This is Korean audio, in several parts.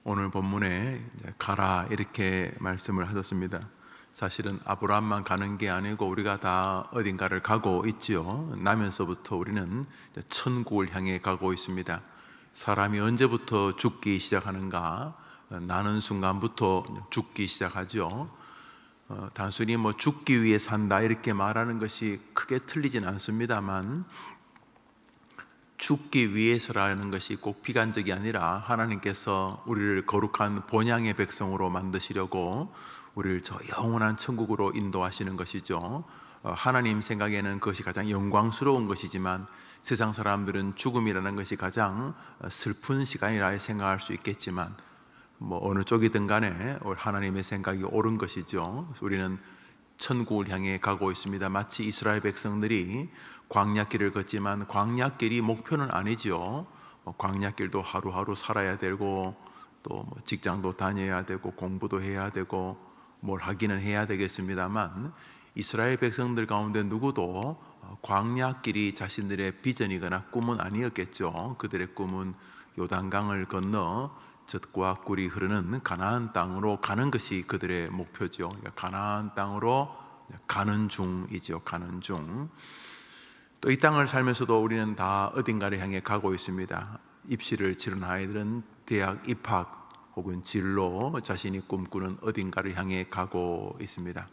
오늘 본문에 가라 이렇게 말씀을 하셨습니다. 사실은 아브라함만 가는 게 아니고 우리가 다 어딘가를 가고 있지요. 나면서부터 우리는 천국을 향해 가고 있습니다. 사람이 언제부터 죽기 시작하는가? 나는 순간부터 죽기 시작하죠. 단순히 죽기 위해 산다 이렇게 말하는 것이 크게 틀리진 않습니다만, 죽기 위해서라는 것이 꼭 비관적이 아니라 하나님께서 우리를 거룩한 본향의 백성으로 만드시려고 우리를 저 영원한 천국으로 인도하시는 것이죠. 하나님 생각에는 그것이 가장 영광스러운 것이지만 세상 사람들은 죽음이라는 것이 가장 슬픈 시간이라 생각할 수 있겠지만, 어느 쪽이든 간에 하나님의 생각이 옳은 것이죠. 우리는 천국을 향해 가고 있습니다. 마치 이스라엘 백성들이 광야길을 걷지만 광야길이 목표는 아니죠. 광야길도 하루하루 살아야 되고 또 직장도 다녀야 되고 공부도 해야 되고 뭘 하기는 해야 되겠습니다만, 이스라엘 백성들 가운데 누구도 광야길이 자신들의 비전이거나 꿈은 아니었겠죠. 그들의 꿈은 요단강을 건너 젖과 꿀이 흐르는 가나안 땅으로 가는 것이 그들의 목표죠. 그러니까 가나안 땅으로 가는 중이죠. 가는 중. 또 이 땅을 살면서도 우리는 다 어딘가를 향해 가고 있습니다. 입시를 치른 아이들은 대학 입학 혹은 진로, 자신이 꿈꾸는 어딘가를 향해 가고 있습니다.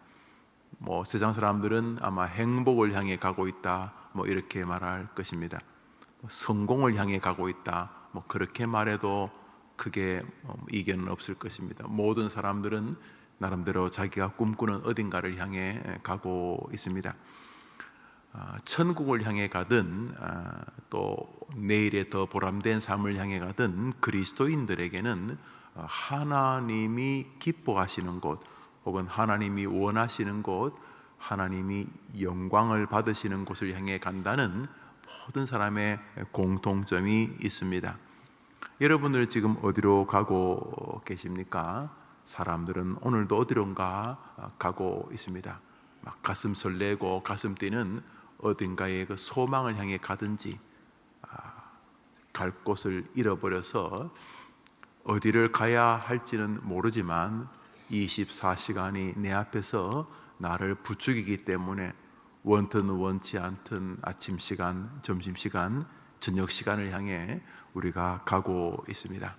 세상 사람들은 아마 행복을 향해 가고 있다 이렇게 말할 것입니다. 성공을 향해 가고 있다 그렇게 말해도 크게 이견은 없을 것입니다. 모든 사람들은 나름대로 자기가 꿈꾸는 어딘가를 향해 가고 있습니다. 천국을 향해 가든 또 내일의 더 보람된 삶을 향해 가든 그리스도인들에게는 하나님이 기뻐하시는 곳 혹은 하나님이 원하시는 곳, 하나님이 영광을 받으시는 곳을 향해 간다는 모든 사람의 공통점이 있습니다. 여러분들 지금 어디로 가고 계십니까? 사람들은 오늘도 어디론가 가고 있습니다. 막 가슴 설레고 가슴 뛰는 어딘가의 그 소망을 향해 가든지, 갈 곳을 잃어버려서 어디를 가야 할지는 모르지만 24시간이 내 앞에서 나를 부추기기 때문에 원든 원치 않든 아침 시간, 점심 시간, 저녁 시간을 향해 우리가 가고 있습니다.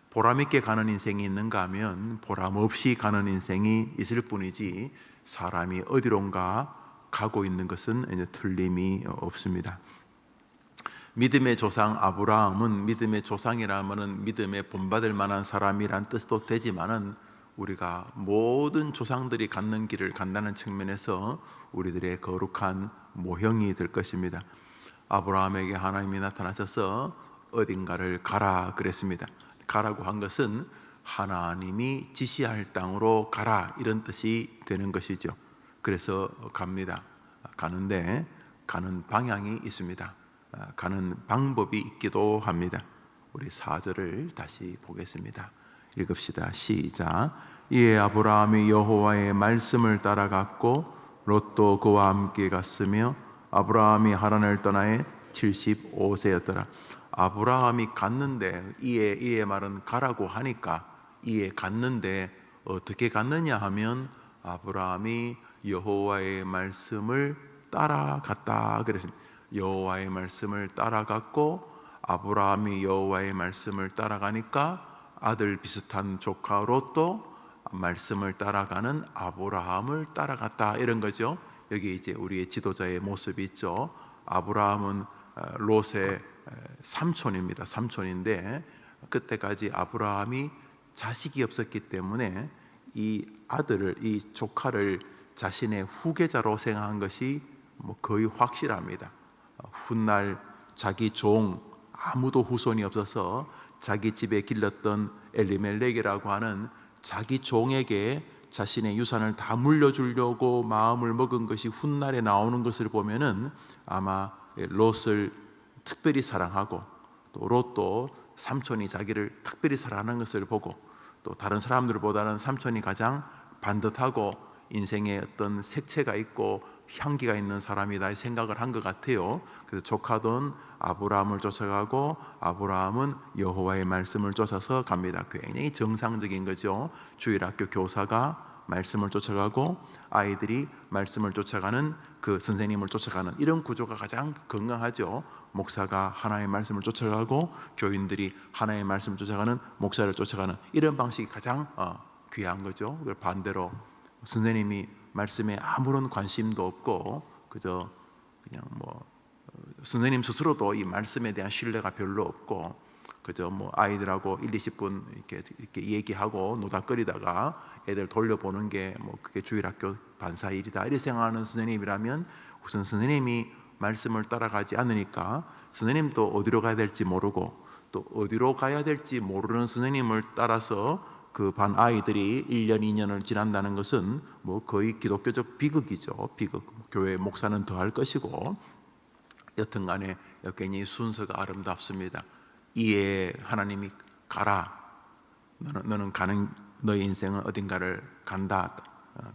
보람 있게 가는 인생이 있는가 하면 보람 없이 가는 인생이 있을 뿐이지, 사람이 어디론가 가고 있는 것은 이제 틀림이 없습니다. 믿음의 조상 아브라함은 믿음의 조상이라면은 믿음에 본받을 만한 사람이란 뜻도 되지만은, 우리가 모든 조상들이 갖는 길을 간다는 측면에서 우리들의 거룩한 모형이 될 것입니다. 아브라함에게 하나님이 나타나셔서 어딘가를 가라 그랬습니다. 가라고 한 것은 하나님이 지시할 땅으로 가라 이런 뜻이 되는 것이죠. 그래서 갑니다. 가는데 가는 방향이 있습니다. 가는 방법이 있기도 합니다. 우리 4절을 다시 보겠습니다. 읽읍시다. 시작. 이에 아브라함이 여호와의 말씀을 따라갔고 롯도 그와 함께 갔으며 아브라함이 하란을 떠나에 75세였더라. 아브라함이 갔는데, 이에 말은 가라고 하니까 이에 갔는데 어떻게 갔느냐 하면 아브라함이 여호와의 말씀을 따라갔다 그랬습니다. 여호와의 말씀을 따라갔고, 아브라함이 여호와의 말씀을 따라가니까 아들 비슷한 조카 롯도 말씀을 따라가는 아브라함을 따라갔다 이런 거죠. 여기 이제 우리의 지도자의 모습이 있죠. 아브라함은 롯의 삼촌입니다. 삼촌인데 그때까지 아브라함이 자식이 없었기 때문에 이 아들을, 이 조카를 자신의 후계자로 생각한 것이 거의 확실합니다. 훗날 자기 종, 아무도 후손이 없어서 자기 집에 길렀던 엘리멜렉이라고 하는 자기 종에게 자신의 유산을 다 물려주려고 마음을 먹은 것이 훗날에 나오는 것을 보면은 아마 롯을 특별히 사랑하고, 또 롯도 삼촌이 자기를 특별히 사랑하는 것을 보고, 또 다른 사람들보다는 삼촌이 가장 반듯하고 인생에 어떤 색채가 있고 향기가 있는 사람이다 생각을 한 것 같아요. 그래서 조카돈 아브라함을 쫓아가고 아브라함은 여호와의 말씀을 쫓아서 갑니다. 굉장히 정상적인 거죠. 주일학교 교사가 말씀을 쫓아가고 아이들이 말씀을 쫓아가는 그 선생님을 쫓아가는 이런 구조가 가장 건강하죠. 목사가 하나의 말씀을 쫓아가고 교인들이 하나의 말씀을 쫓아가는 목사를 쫓아가는 이런 방식이 가장 귀한 거죠. 그걸 반대로 선생님이 말씀에 아무런 관심도 없고 그저 그냥 선생님 스스로도 이 말씀에 대한 신뢰가 별로 없고 그저 아이들하고 1, 20분 이렇게 얘기하고 노닥거리다가 애들 돌려보는 게 그게 주일학교 반사 일이다 이렇게 생각하는 선생님이라면 우선 선생님이 말씀을 따라가지 않으니까 선생님도 어디로 가야 될지 모르고 또 어디로 가야 될지 모르는 선생님을 따라서 그 반 아이들이 1년, 2년을 지난다는 것은 거의 기독교적 비극이죠. 비극. 교회 목사는 더 할 것이고 여튼 간에 굉장히 순서가 아름답습니다. 이에 하나님이 가라. 너는 가는 너의 인생은 어딘가를 간다.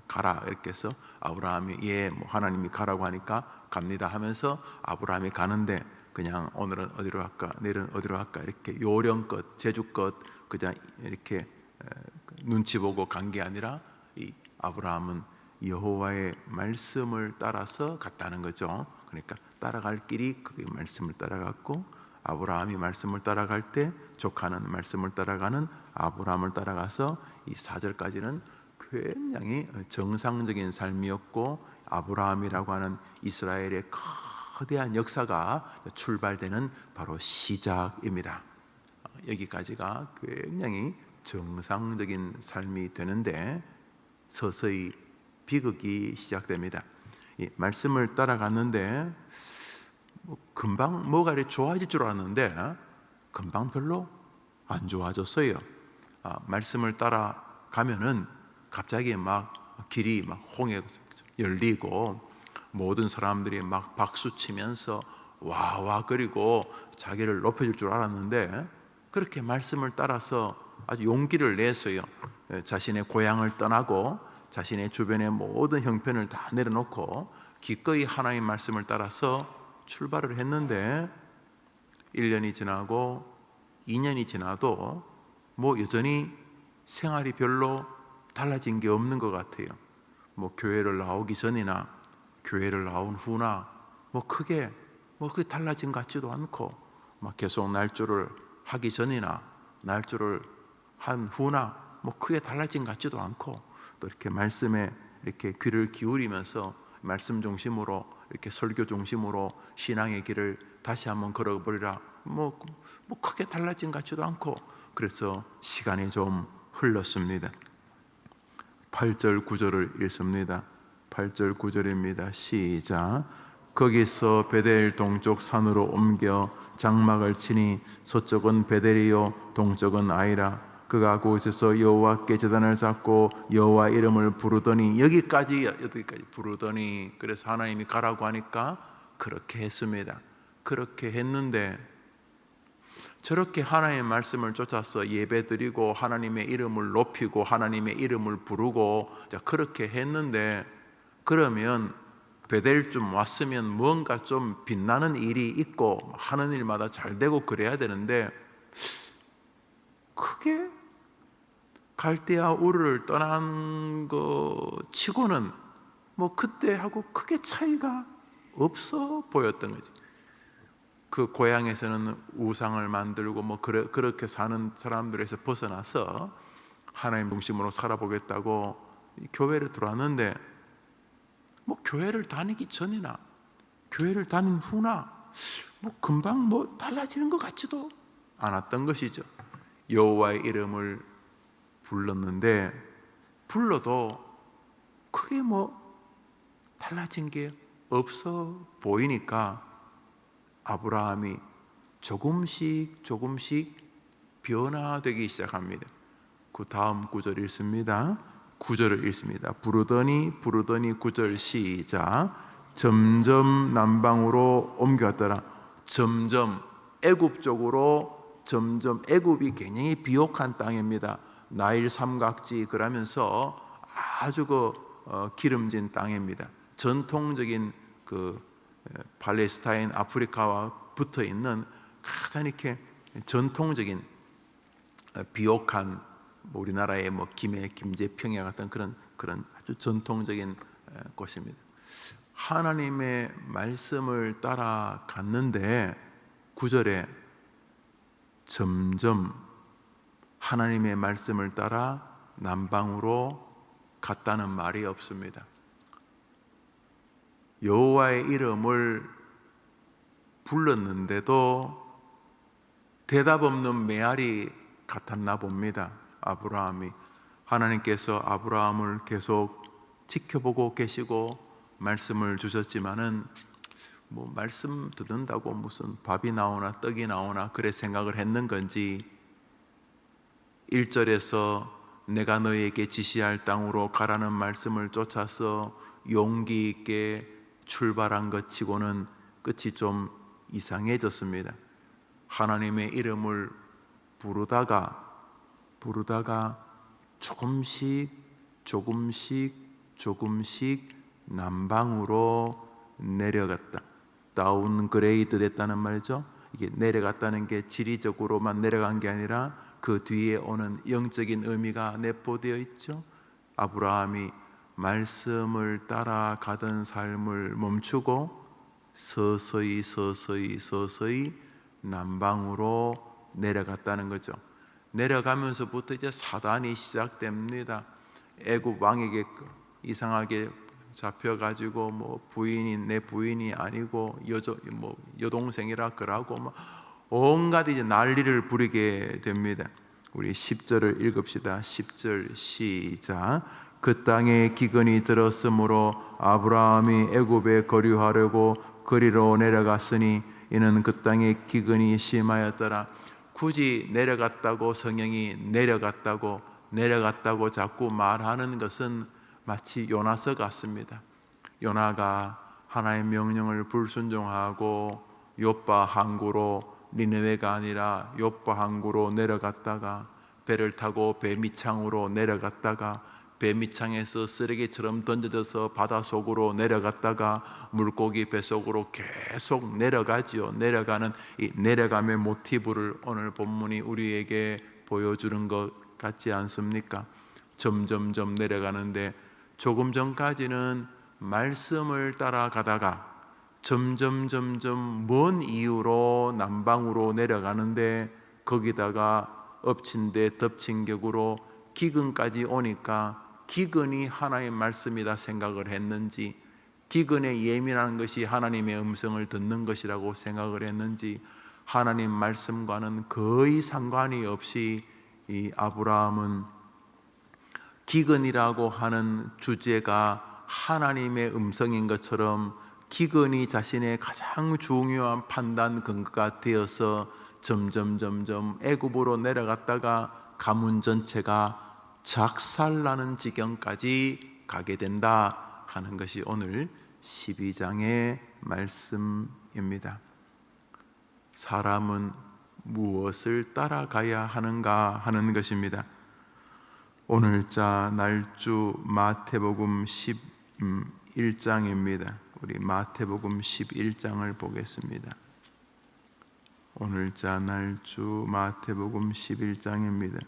가라 이렇게 해서 아브라함이 하나님이 가라고 하니까 갑니다 하면서 아브라함이 가는데 그냥 오늘은 어디로 갈까 내일은 어디로 갈까 이렇게 요령껏 제주껏 그냥 이렇게 눈치 보고 간 게 아니라 이 아브라함은 여호와의 말씀을 따라서 갔다는 거죠. 그러니까 따라갈 길이 그 말씀을 따라갔고 아브라함이 말씀을 따라갈 때 조카는 말씀을 따라가는 아브라함을 따라가서 이 4절까지는 굉장히 정상적인 삶이었고 아브라함이라고 하는 이스라엘의 거대한 역사가 출발되는 바로 시작입니다. 여기까지가 굉장히 정상적인 삶이 되는데 서서히 비극이 시작됩니다. 이 말씀을 따라갔는데 금방 뭐가 이렇게 좋아질 줄 알았는데 금방 별로 안 좋아졌어요. 말씀을 따라가면은 갑자기 길이 홍해 열리고 모든 사람들이 박수 치면서 와와거리고 자기를 높여줄 줄 알았는데 그렇게 말씀을 따라서 아주 용기를 냈어요. 자신의 고향을 떠나고 자신의 주변의 모든 형편을 다 내려놓고 기꺼이 하나님의 말씀을 따라서 출발을 했는데 1년이 지나고 2년이 지나도 여전히 생활이 별로 달라진 게 없는 것 같아요. 교회를 나오기 전이나 교회를 나온 후나 크게 그게 달라진 것 같지도 않고 계속 날조를 하기 전이나 날조를 한 후나 크게 달라진 것 같지도 않고 또 이렇게 말씀에 이렇게 귀를 기울이면서 말씀 중심으로 이렇게 설교 중심으로 신앙의 길을 다시 한번 걸어버리라 크게 달라진 것 같지도 않고 그래서 시간이 좀 흘렀습니다. 8절 9절을 읽습니다. 8절 9절입니다. 시작. 거기서 베델 동쪽 산으로 옮겨 장막을 치니 서쪽은 베델이요 동쪽은 아이라. 그가 그곳에서 여호와께 제단을 쌓고 여호와 이름을 부르더니 여기까지 부르더니 그래서 하나님이 가라고 하니까 그렇게 했습니다. 그렇게 했는데 저렇게 하나님의 말씀을 쫓아서 예배드리고 하나님의 이름을 높이고 하나님의 이름을 부르고 그렇게 했는데 그러면 베델쯤 왔으면 뭔가 좀 빛나는 일이 있고 하는 일마다 잘 되고 그래야 되는데 크게 갈대아 우르를 떠난 거 치고는 그때하고 크게 차이가 없어 보였던 거지. 그 고향에서는 우상을 만들고 그렇게 사는 사람들에서 벗어나서 하나님 중심으로 살아보겠다고 교회를 들어왔는데 교회를 다니기 전이나 교회를 다닌 후나 금방 달라지는 것 같지도 않았던 것이죠. 여호와의 이름을 불렀는데 불러도 크게 달라진 게 없어 보이니까 아브라함이 조금씩 변화되기 시작합니다. 그 다음 구절 읽습니다. 9절을 읽습니다. 부르더니 9절 시작. 점점 남방으로 옮겨갔더라. 점점 애굽 쪽으로 점점 애굽이 굉장히 비옥한 땅입니다. 나일 삼각지 그러면서 아주 기름진 땅입니다. 전통적인 그 팔레스타인 아프리카와 붙어 있는 가장 이렇게 전통적인 비옥한 우리나라의 뭐 김제평야 같은 그런 아주 전통적인 곳입니다. 하나님의 말씀을 따라갔는데 9절에 점점 하나님의 말씀을 따라 남방으로 갔다는 말이 없습니다. 여호와의 이름을 불렀는데도 대답 없는 메아리 같았나 봅니다. 아브라함이. 하나님께서 아브라함을 계속 지켜보고 계시고 말씀을 주셨지만은 뭐 말씀 듣는다고 무슨 밥이 나오나 떡이 나오나 그래 생각을 했는 건지, 1절에서 내가 너에게 지시할 땅으로 가라는 말씀을 쫓아서 용기 있게 출발한 것 치고는 끝이 좀 이상해졌습니다. 하나님의 이름을 부르다가 조금씩 남방으로 내려갔다. 다운그레이드 됐다는 말이죠. 이게 내려갔다는 게 지리적으로만 내려간 게 아니라 그 뒤에 오는 영적인 의미가 내포되어 있죠. 아브라함이 말씀을 따라가던 삶을 멈추고 서서히 남방으로 내려갔다는 거죠. 내려가면서부터 이제 사단이 시작됩니다. 애굽 왕에게 이상하게 잡혀가지고 뭐 부인이 내 부인이 아니고 여동생이라 그러고 뭐 온갖 이제 난리를 부리게 됩니다. 우리 10절을 읽읍시다. 10절 시작. 그 땅에 기근이 들었으므로 아브라함이 애굽에 거류하려고 거리로 내려갔으니 이는 그 땅에 기근이 심하였더라. 굳이 내려갔다고 성경이 내려갔다고 자꾸 말하는 것은 마치 요나서 같습니다. 요나가 하나님의 명령을 불순종하고 요파 항구로, 니느웨가 아니라 요파 항구로 내려갔다가 배를 타고 배미창으로 내려갔다가 배미창에서 쓰레기처럼 던져져서 바다 속으로 내려갔다가 물고기 뱃속으로 계속 내려가지요. 내려가는 이 내려감의 모티브를 오늘 본문이 우리에게 보여주는 것 같지 않습니까? 점점점 내려가는데 조금 전까지는 말씀을 따라가다가 점점 먼 이유로 남방으로 내려가는데 거기다가 엎친 데 덮친 격으로 기근까지 오니까 기근이 하나님의 말씀이다 생각을 했는지, 기근에 예민한 것이 하나님의 음성을 듣는 것이라고 생각을 했는지, 하나님 말씀과는 거의 상관이 없이 이 아브라함은 기근이라고 하는 주제가 하나님의 음성인 것처럼 기근이 자신의 가장 중요한 판단 근거가 되어서 점점 애굽으로 내려갔다가 가문 전체가 작살나는 지경까지 가게 된다 하는 것이 오늘 12장의 말씀입니다. 사람은 무엇을 따라가야 하는가 하는 것입니다. 오늘자 날주 마태복음 11장입니다. 우리 마태복음 11장을 보겠습니다. 오늘자 날주 마태복음 11장입니다.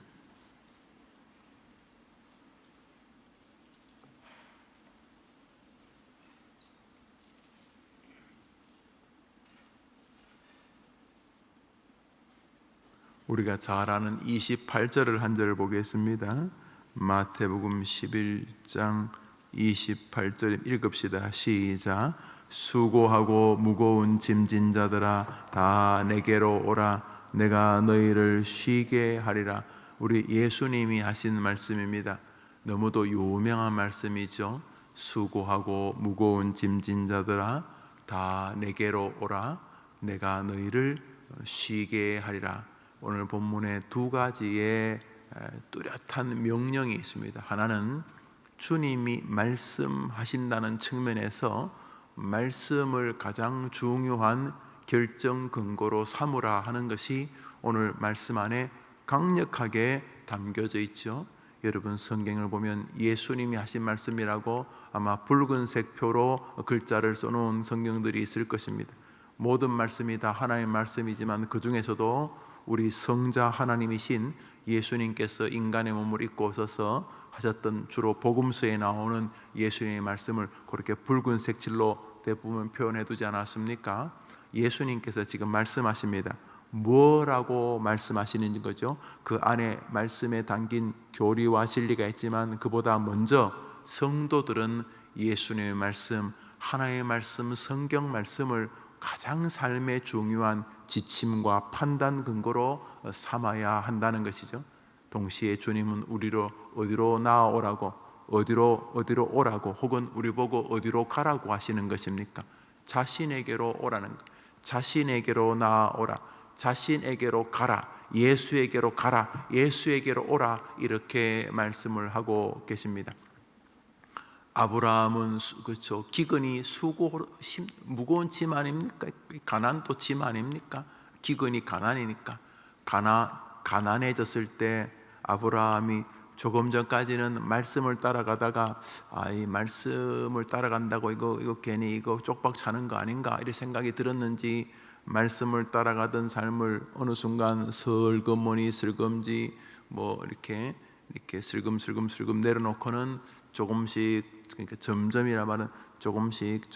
우리가 잘 아는 28절을 한 절을 보겠습니다. 마태복음 11장 28절 읽읍시다. 시작. 수고하고 무거운 짐진 자들아 다 내게로 오라 내가 너희를 쉬게 하리라. 우리 예수님이 하신 말씀입니다. 너무도 유명한 말씀이죠. 수고하고 무거운 짐진 자들아 다 내게로 오라 내가 너희를 쉬게 하리라. 오늘 본문에 두 가지의 뚜렷한 명령이 있습니다. 하나는 주님이 말씀하신다는 측면에서 말씀을 가장 중요한 결정 근거로 삼으라 하는 것이 오늘 말씀 안에 강력하게 담겨져 있죠. 여러분 성경을 보면 예수님이 하신 말씀이라고 아마 붉은색 표로 글자를 써놓은 성경들이 있을 것입니다. 모든 말씀이 다 하나님의 말씀이지만 그 중에서도 우리 성자 하나님이신 예수님께서 인간의 몸을 입고 오셔서 하셨던 주로 복음서에 나오는 예수님의 말씀을 그렇게 붉은색 질로 대부분 표현해 두지 않았습니까? 예수님께서 지금 말씀하십니다. 뭐라고 말씀하시는 거죠? 그 안에 말씀에 담긴 교리와 진리가 있지만 그보다 먼저 성도들은 예수님의 말씀, 하나님의 말씀, 성경 말씀을 가장 삶의 중요한 지침과 판단 근거로 삼아야 한다는 것이죠. 동시에 주님은 우리로 어디로 나아오라고, 어디로 오라고, 혹은 우리 보고 어디로 가라고 하시는 것입니까? 자신에게로 오라는 것, 자신에게로 나아오라, 자신에게로 가라, 예수에게로 가라, 예수에게로 오라, 이렇게 말씀을 하고 계십니다. 아브라함은 그렇죠, 기근이 무거운 짐 아닙니까? 가난도 짐 아닙니까? 기근이 가난이니까. 가난해졌을 때 아브라함이 조금 전까지는 말씀을 따라가다가 이 말씀을 따라간다고 이거 괜히 이거 쪽박 차는 거 아닌가 이런 생각이 들었는지 말씀을 따라가던 삶을 어느 순간 슬그머니 슬금지 뭐 이렇게 슬금 내려놓고는 조금씩, 그러니까 점점이라 말은 조금씩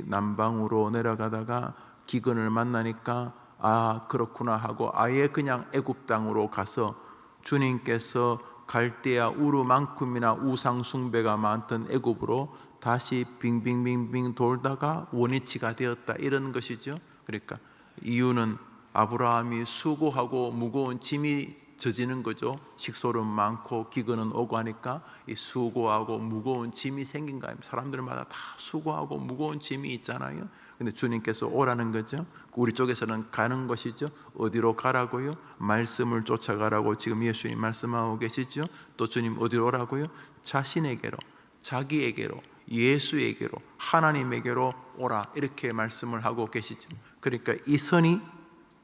남방으로 내려가다가 기근을 만나니까 그렇구나 하고 아예 그냥 애굽 땅으로 가서 주님께서 갈대아 우르만큼이나 우상 숭배가 많던 애굽으로 다시 빙빙빙빙 돌다가 원위치가 되었다, 이런 것이죠. 그러니까 이유는 아브라함이 수고하고 무거운 짐이 져지는 거죠. 식솔은 많고 기근은 오고 하니까 이 수고하고 무거운 짐이 생긴 거예요. 사람들마다 다 수고하고 무거운 짐이 있잖아요. 근데 주님께서 오라는 거죠. 우리 쪽에서는 가는 것이죠. 어디로 가라고요? 말씀을 쫓아가라고 지금 예수님 말씀하고 계시죠. 또 주님 어디로 오라고요? 자신에게로, 자기에게로, 예수에게로, 하나님에게로 오라, 이렇게 말씀을 하고 계시죠. 그러니까 이 선이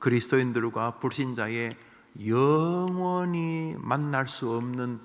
그리스도인들과 불신자의 영원히 만날 수 없는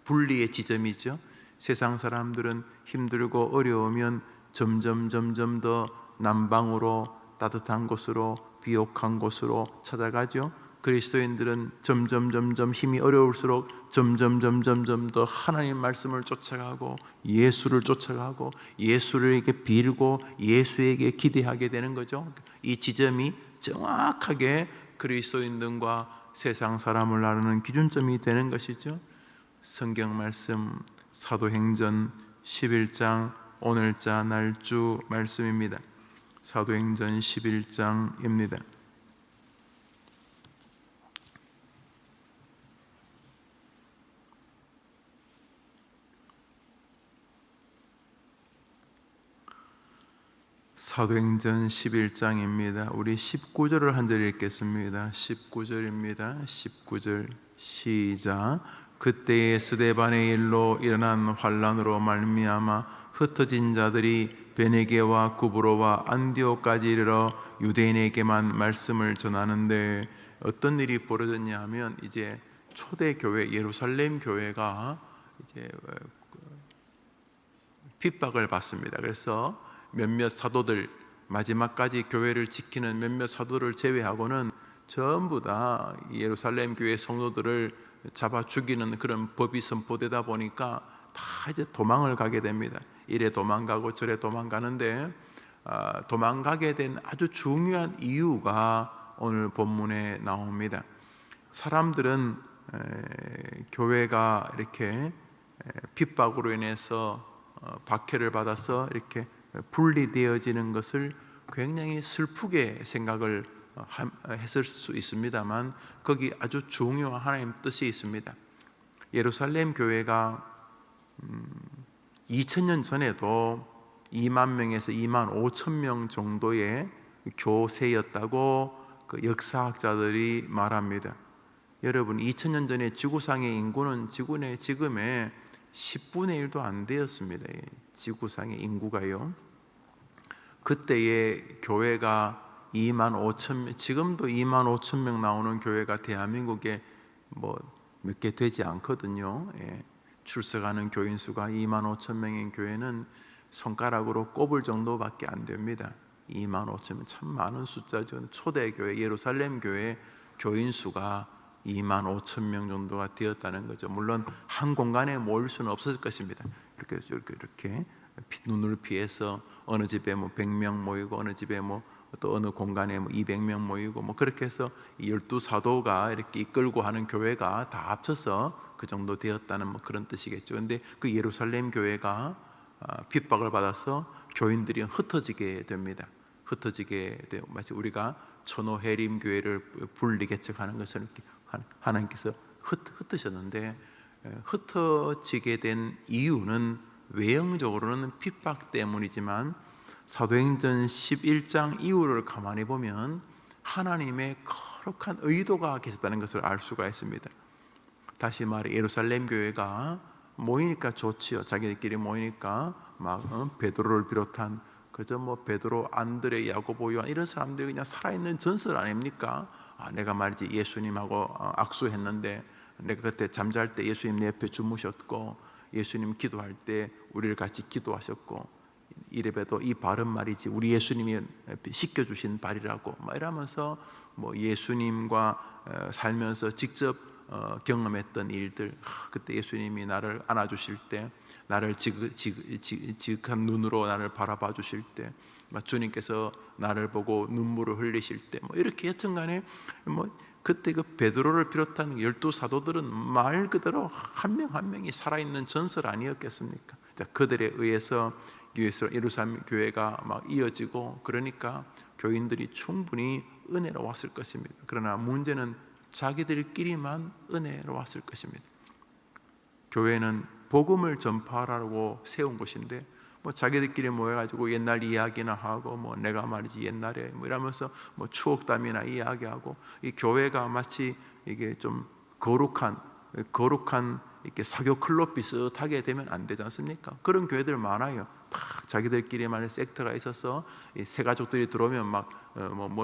분리의 지점이죠. 세상 사람들은 힘들고 어려우면 점점 더 남방으로, 따뜻한 곳으로, 비옥한 곳으로 찾아가죠. 그리스도인들은 점점 힘이 어려울수록 점점 더 하나님 말씀을 쫓아가고 예수를 쫓아가고 예수를 이렇게 빌고 예수에게 기대하게 되는 거죠. 이 지점이 정확하게 그리스도인들과 세상 사람을 나누는 기준점이 되는 것이죠. 성경 말씀 사도행전 11장 오늘자 날주 말씀입니다. 사도행전 11장입니다. 사도행전 11장입니다. 우리 19절을 한 절 읽겠습니다. 19절입니다. 19절 시작. 그때에 스데반의 일로 일어난 환란으로 말미암아 흩어진 자들이 베네게와 구브로와 안디옥까지 이르러 유대인에게만 말씀을 전하는데, 어떤 일이 벌어졌냐 하면 이제 초대 교회 예루살렘 교회가 이제 핍박을 받습니다. 그래서 몇몇 사도들, 마지막까지 교회를 지키는 몇몇 사도를 제외하고는 전부 다 예루살렘 교회 성도들을 잡아 죽이는 그런 법이 선포되다 보니까 다 이제 도망을 가게 됩니다. 이래 도망가고 저래 도망가는데 도망가게 된 아주 중요한 이유가 오늘 본문에 나옵니다. 사람들은 교회가 이렇게 핍박으로 인해서 박해를 받아서 이렇게 분리되어지는 것을 굉장히 슬프게 생각을 했을 수 있습니다만, 거기 아주 중요한 하나님 뜻이 있습니다. 예루살렘 교회가 2000년 전에도 2만 명에서 2만 5천 명 정도의 교세였다고 그 역사학자들이 말합니다. 여러분, 2000년 전에 지구상의 인구는 지구의 지금의 10분의 1도 안 되었습니다. 지구상의 인구가요. 그때의 교회가 2만 5천 명, 지금도 2만 5천 명 나오는 교회가 대한민국에 뭐 몇 개 되지 않거든요. 예. 출석하는 교인 수가 2만 5천 명인 교회는 손가락으로 꼽을 정도밖에 안 됩니다. 2만 5천 명, 참 많은 숫자죠. 초대교회 예루살렘 교회 교인 수가 2만 5천 명 정도가 되었다는 거죠. 물론 한 공간에 모일 수는 없었을 것입니다. 이렇게 눈을 피해서 어느 집에 뭐 100명 모이고 어느 집에 뭐 또 어느 공간에 뭐 200명 모이고 뭐 그렇게 해서 12사도가 이렇게 이끌고 하는 교회가 다 합쳐서 그 정도 되었다는 뭐 그런 뜻이겠죠. 근데 그 예루살렘 교회가 핍박을 받아서 교인들이 흩어지게 됩니다. 흩어지게 돼요. 마치 우리가 천호해림 교회를 분리개척하는 것을 하나님께서 흩으셨는데, 흩어지게 된 이유는 외형적으로는 핍박 때문이지만 사도행전 11장 이후를 가만히 보면 하나님의 거룩한 의도가 계셨다는 것을 알 수가 있습니다. 다시 말해 예루살렘 교회가 모이니까 좋지요. 자기들끼리 모이니까 막 베드로를 비롯한 그저 뭐 베드로, 안드레, 야고보, 요한 이런 사람들이 그냥 살아있는 전설 아닙니까? 내가 말이지 예수님하고 악수했는데 내가 그때 잠잘 때 예수님 내 옆에 주무셨고 예수님 기도할 때 우리를 같이 기도하셨고 이래봬도 이 발은 말이지 우리 예수님이 씻겨주신 발이라고 막 이러면서 뭐 예수님과 살면서 직접 경험했던 일들, 그때 예수님이 나를 안아주실 때, 나를 지극한 눈으로 나를 바라봐 주실 때, 주님께서 나를 보고 눈물을 흘리실 때, 뭐 이렇게 여튼간에 뭐 그때 그 베드로를 비롯한 12사도들은 말 그대로 한 명 한 명이 살아있는 전설 아니었겠습니까? 자, 그들에 의해서 예루살렘 교회가 막 이어지고 그러니까 교인들이 충분히 은혜로웠을 것입니다. 그러나 문제는 자기들끼리만 은혜로웠을 것입니다. 교회는 복음을 전파하라고 세운 곳인데 뭐 자기들끼리 모여가지고 옛날 이야기나 하고 뭐 내가 말이지 옛날에 뭐 이러면서 뭐 추억담이나 이야기하고, 이 교회가 마치 이게 좀 거룩한 이렇게 사교 클럽 비슷하게 되면 안 되지 않습니까? 그런 교회들 많아요. 다 자기들끼리만의 섹터가 있어서 새 가족들이 들어오면 막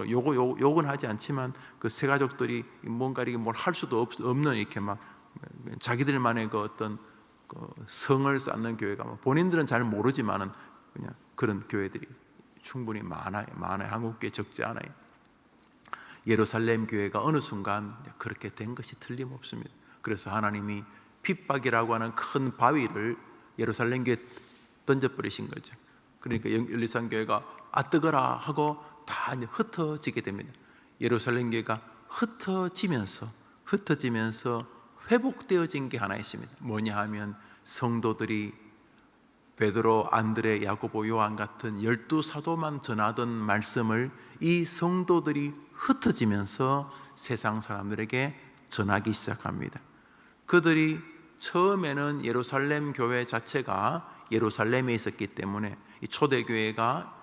욕은 하지 않지만 그 새 가족들이 뭔가 이렇게 뭘 할 수도 없는 이렇게 막 자기들만의 그 어떤 그 성을 쌓는 교회가 본인들은 잘 모르지만은 그냥 그런 교회들이 충분히 많아요. 한국 교회 적지 않아요. 예루살렘 교회가 어느 순간 그렇게 된 것이 틀림없습니다. 그래서 하나님이 핍박이라고 하는 큰 바위를 예루살렘 교회에 던져버리신 거죠. 그러니까 예루살렘 교회가 뜨거라 하고 다 흩어지게 됩니다. 예루살렘 교회가 흩어지면서 회복되어진 게 하나 있습니다. 뭐냐 하면 성도들이 베드로, 안드레, 야고보, 요한 같은 12사도만 전하던 말씀을 이 성도들이 흩어지면서 세상 사람들에게 전하기 시작합니다. 그들이 처음에는 예루살렘 교회 자체가 예루살렘에 있었기 때문에 이 초대교회가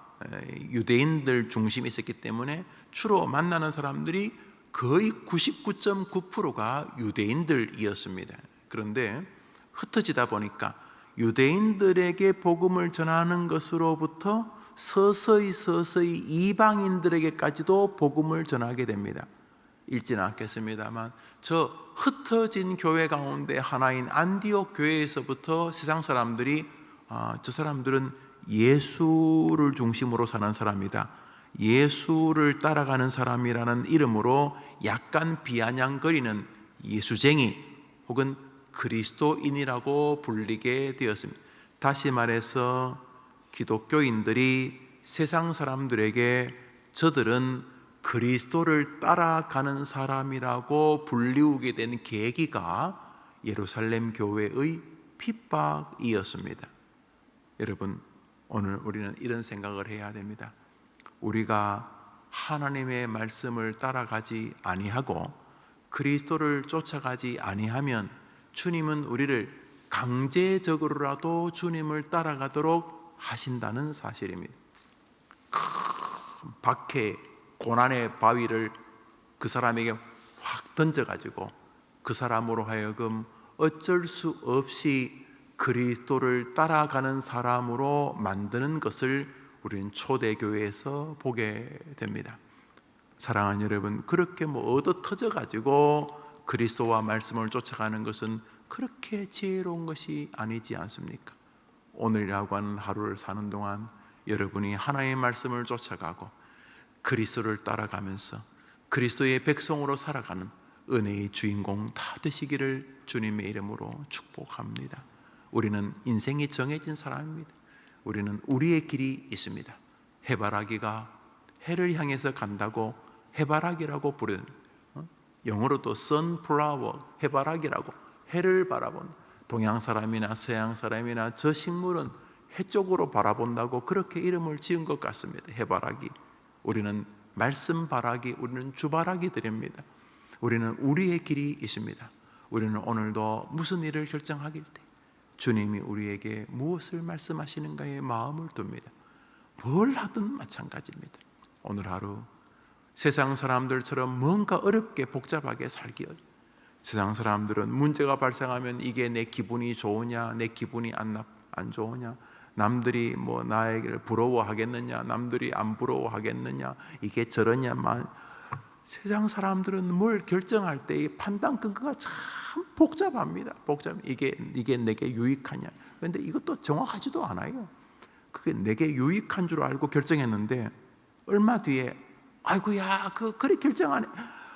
유대인들 중심에 있었기 때문에 주로 만나는 사람들이 거의 99.9%가 유대인들이었습니다. 그런데 흩어지다 보니까 유대인들에게 복음을 전하는 것으로부터 서서히 이방인들에게까지도 복음을 전하게 됩니다. 읽지는 않겠습니다만 저 흩어진 교회 가운데 하나인 안디옥 교회에서부터 세상 사람들이 저 사람들은 예수를 중심으로 사는 사람이다, 예수를 따라가는 사람이라는 이름으로 약간 비아냥거리는 예수쟁이 혹은 그리스도인이라고 불리게 되었습니다. 다시 말해서 기독교인들이 세상 사람들에게 저들은 그리스도를 따라가는 사람이라고 불리우게 된 계기가 예루살렘 교회의 핍박이었습니다. 여러분, 오늘 우리는 이런 생각을 해야 됩니다. 우리가 하나님의 말씀을 따라가지 아니하고 그리스도를 쫓아가지 아니하면 주님은 우리를 강제적으로라도 주님을 따라가도록 하신다는 사실입니다. 박해, 고난의 바위를 그 사람에게 확 던져가지고 그 사람으로 하여금 어쩔 수 없이 그리스도를 따라가는 사람으로 만드는 것을 우리는 초대교회에서 보게 됩니다. 사랑하는 여러분, 그렇게 얻어 터져 가지고 그리스도와 말씀을 쫓아가는 것은 그렇게 지혜로운 것이 아니지 않습니까? 오늘이라고 하는 하루를 사는 동안 여러분이 하나님의 말씀을 쫓아가고 그리스도를 따라가면서 그리스도의 백성으로 살아가는 은혜의 주인공 다 되시기를 주님의 이름으로 축복합니다. 우리는 인생이 정해진 사람입니다. 우리는 우리의 길이 있습니다. 해바라기가 해를 향해서 간다고 해바라기라고 부르는, 영어로도 sunflower, 해바라기라고, 해를 바라본, 동양 사람이나 서양 사람이나 저 식물은 해 쪽으로 바라본다고 그렇게 이름을 지은 것 같습니다. 해바라기. 우리는 말씀바라기, 우리는 주바라기들입니다. 우리는 우리의 길이 있습니다. 우리는 오늘도 무슨 일을 결정하길 때 주님이 우리에게 무엇을 말씀하시는가에 마음을 둡니다. 뭘 하든 마찬가지입니다. 오늘 하루 세상 사람들처럼 뭔가 어렵게 복잡하게 살기, 세상 사람들은 문제가 발생하면 이게 내 기분이 좋으냐, 내 기분이 안 좋으냐, 남들이 뭐 나에게 부러워하겠느냐, 남들이 안 부러워하겠느냐, 이게 저러냐만, 세상 사람들은 뭘 결정할 때 이 판단 근거가 참 복잡합니다. 이게 내게 유익하냐. 그런데 이것도 정확하지도 않아요. 그게 내게 유익한 줄 알고 결정했는데 얼마 뒤에 아이고야, 그래 결정하네.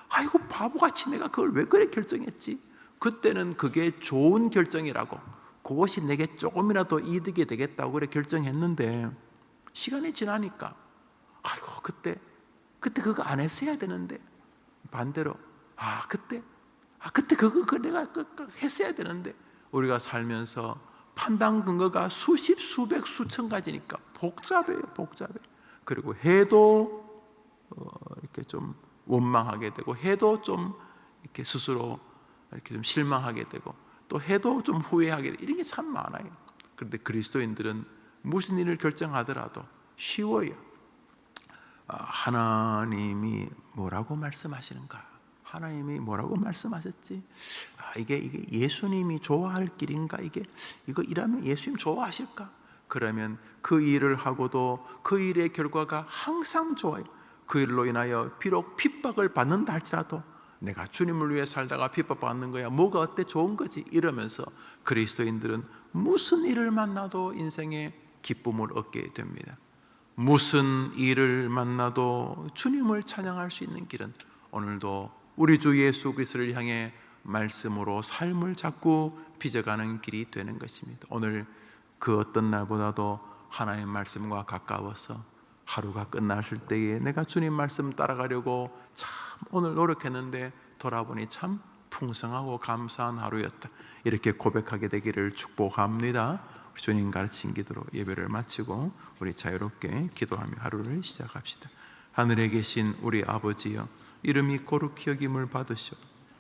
아이고 바보같이 내가 그걸 왜 그래 결정했지? 그때는 그게 좋은 결정이라고, 그것이 내게 조금이라도 이득이 되겠다고 그래 결정했는데 시간이 지나니까 아이고 그때 그거 안 했어야 되는데, 반대로 그때 그거 내가 했어야 되는데, 우리가 살면서 판단 근거가 수십, 수백, 수천 가지니까 복잡해요. 그리고 해도 이렇게 좀 원망하게 되고, 해도 좀 이렇게 스스로 이렇게 좀 실망하게 되고, 또 해도 좀 후회하게 되고, 이런 게 참 많아요. 그런데 그리스도인들은 무슨 일을 결정하더라도 쉬워요. 하나님이 뭐라고 말씀하시는가? 하나님이 뭐라고 말씀하셨지? 이게 예수님이 좋아할 길인가? 이거 일하면 예수님 좋아하실까? 그러면 그 일을 하고도 그 일의 결과가 항상 좋아요. 그 일로 인하여 비록 핍박을 받는다 할지라도 내가 주님을 위해 살다가 핍박받는 거야, 뭐가 어때, 좋은 거지, 이러면서 그리스도인들은 무슨 일을 만나도 인생에 기쁨을 얻게 됩니다. 무슨 일을 만나도 주님을 찬양할 수 있는 길은 오늘도 우리 주 예수 그리스도를 향해 말씀으로 삶을 자꾸 빚어가는 길이 되는 것입니다. 오늘 그 어떤 날보다도 하나님의 말씀과 가까워서 하루가 끝났을 때에 내가 주님 말씀 따라가려고 참 오늘 노력했는데 돌아보니 참 풍성하고 감사한 하루였다, 이렇게 고백하게 되기를 축복합니다. 주님 가르친 기도로 예배를 마치고 우리 자유롭게 기도하며 하루를 시작합시다. 하늘에 계신 우리 아버지여, 이름이 거룩히 여김을 받으시오.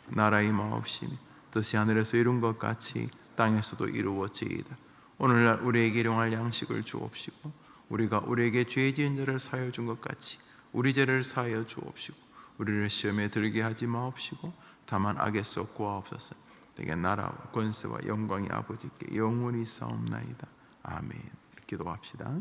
나라의 마옵시며 뜻이 하늘에서 이룬 것 같이 땅에서도 이루어지이다. 오늘날 우리에게 일용할 양식을 주옵시고, 우리가 우리에게 죄 지은 자를 사하여 준 것 같이 우리 죄를 사하여 주옵시고, 우리를 시험에 들게 하지 마옵시고 다만 악에서 구하옵소서. 내게 나라와 권세와 영광이 아버지께 영원히 싸움나이다. 아멘. 기도합시다.